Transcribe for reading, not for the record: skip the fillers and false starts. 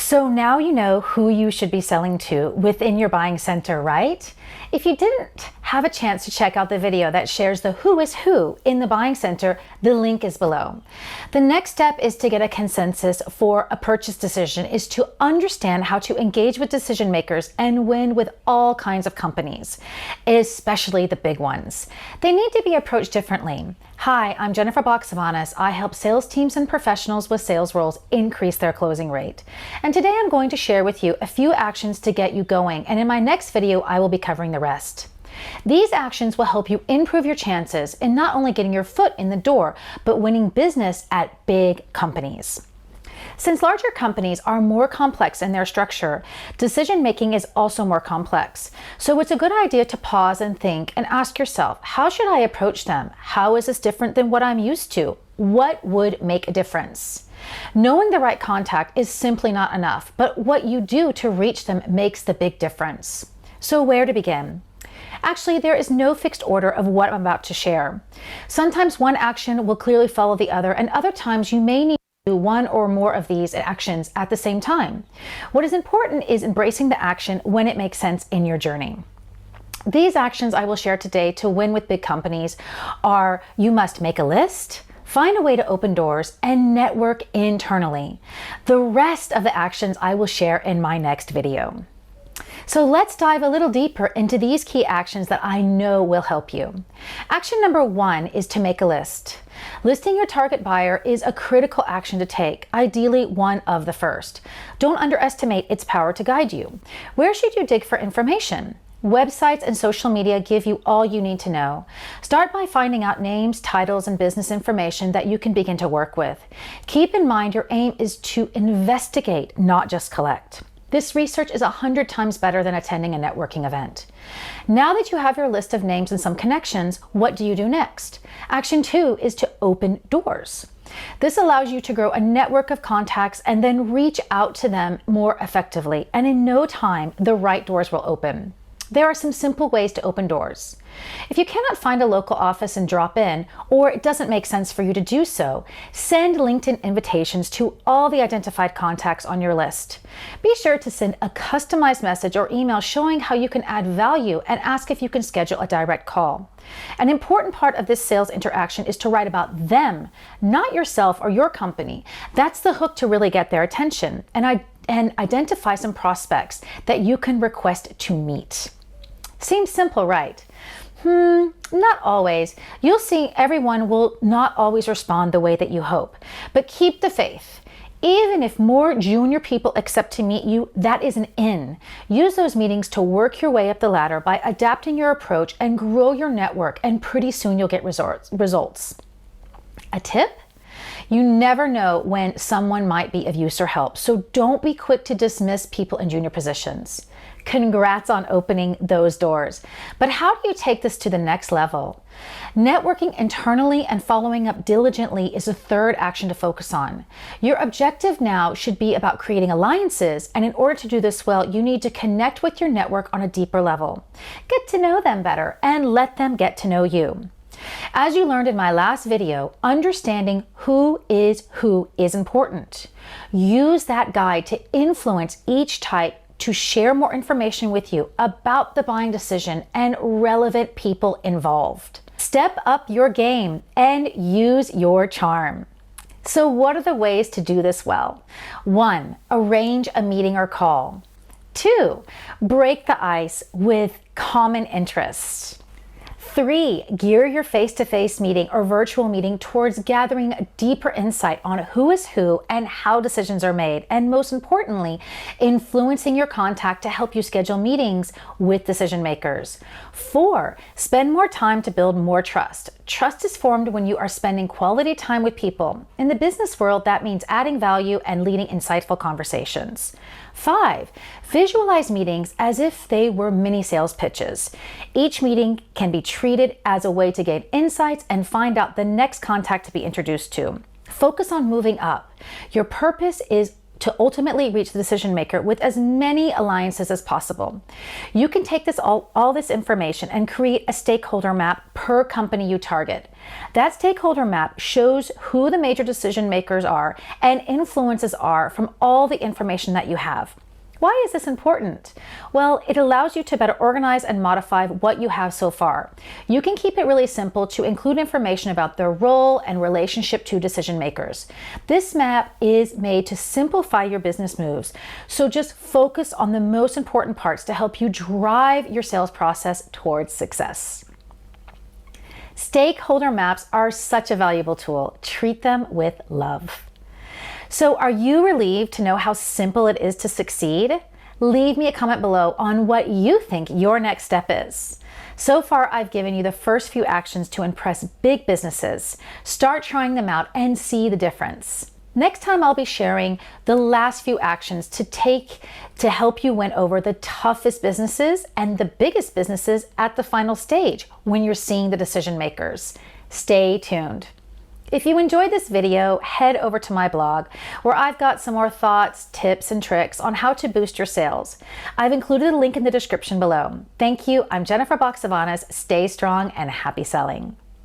So now you know who you should be selling to within your buying center, right? If you didn't have a chance to check out the video that shares the who is who in the buying center, the link is below. The next step is to get a consensus for a purchase decision, is to understand how to engage with decision makers and win with all kinds of companies, especially the big ones. They need to be approached differently. Hi, I'm Jennifer Baxavanis. I help sales teams and professionals with sales roles increase their closing rate. And today I'm going to share with you a few actions to get you going. And in my next video, I will be covering the rest. These actions will help you improve your chances in not only getting your foot in the door, but winning business at big companies. Since larger companies are more complex in their structure, decision-making is also more complex. So it's a good idea to pause and think and ask yourself, how should I approach them? How is this different than what I'm used to? What would make a difference? Knowing the right contact is simply not enough, but what you do to reach them makes the big difference. So where to begin? Actually, there is no fixed order of what I'm about to share. Sometimes one action will clearly follow the other, and other times you may need do one or more of these actions at the same time. What is important is embracing the action when it makes sense in your journey. These actions I will share today to win with big companies are: you must make a list, find a way to open doors, and network internally. The rest of the actions I will share in my next video. So let's dive a little deeper into these key actions that I know will help you. Action number 1 is to make a list. Listing your target buyer is a critical action to take, ideally one of the first. Don't underestimate its power to guide you. Where should you dig for information? Websites and social media give you all you need to know. Start by finding out names, titles, and business information that you can begin to work with. Keep in mind your aim is to investigate, not just collect. This research is 100 times better than attending a networking event. Now that you have your list of names and some connections, what do you do next? Action 2 is to open doors. This allows you to grow a network of contacts and then reach out to them more effectively. And in no time, the right doors will open. There are some simple ways to open doors. If you cannot find a local office and drop in, or it doesn't make sense for you to do so, send LinkedIn invitations to all the identified contacts on your list. Be sure to send a customized message or email showing how you can add value and ask if you can schedule a direct call. An important part of this sales interaction is to write about them, not yourself or your company. That's the hook to really get their attention, and identify some prospects that you can request to meet. Seems simple, right? Not always. You'll see everyone will not always respond the way that you hope, but keep the faith. Even if more junior people accept to meet you, that is an in. Use those meetings to work your way up the ladder by adapting your approach and grow your network, and pretty soon you'll get results. A tip? You never know when someone might be of use or help, so don't be quick to dismiss people in junior positions. Congrats on opening those doors. But how do you take this to the next level? Networking internally and following up diligently is a third action to focus on. Your objective now should be about creating alliances, and in order to do this well, you need to connect with your network on a deeper level. Get to know them better and let them get to know you. As you learned in my last video, understanding who is important. Use that guide to influence each type to share more information with you about the buying decision and relevant people involved. Step up your game and use your charm. So what are the ways to do this well? 1, arrange a meeting or call. 2, break the ice with common interests. 3, gear your face-to-face meeting or virtual meeting towards gathering a deeper insight on who is who and how decisions are made, and most importantly, influencing your contact to help you schedule meetings with decision makers. 4, spend more time to build more trust. Trust is formed when you are spending quality time with people. In the business world, that means adding value and leading insightful conversations. 5, visualize meetings as if they were mini sales pitches. Each meeting can be treated as a way to gain insights and find out the next contact to be introduced to. Focus on moving up. Your purpose is to ultimately reach the decision maker with as many alliances as possible. You can take all this information and create a stakeholder map per company you target. That stakeholder map shows who the major decision makers are and influences are from all the information that you have. Why is this important? Well, it allows you to better organize and modify what you have so far. You can keep it really simple to include information about their role and relationship to decision makers. This map is made to simplify your business moves, so just focus on the most important parts to help you drive your sales process towards success. Stakeholder maps are such a valuable tool. Treat them with love. So are you relieved to know how simple it is to succeed? Leave me a comment below on what you think your next step is. So far, I've given you the first few actions to impress big businesses. Start trying them out and see the difference. Next time, I'll be sharing the last few actions to take to help you win over the toughest businesses and the biggest businesses at the final stage when you're seeing the decision makers. Stay tuned. If you enjoyed this video, head over to my blog where I've got some more thoughts, tips, and tricks on how to boost your sales. I've included a link in the description below. Thank you. I'm Jennifer Baxavanis. Stay strong and happy selling.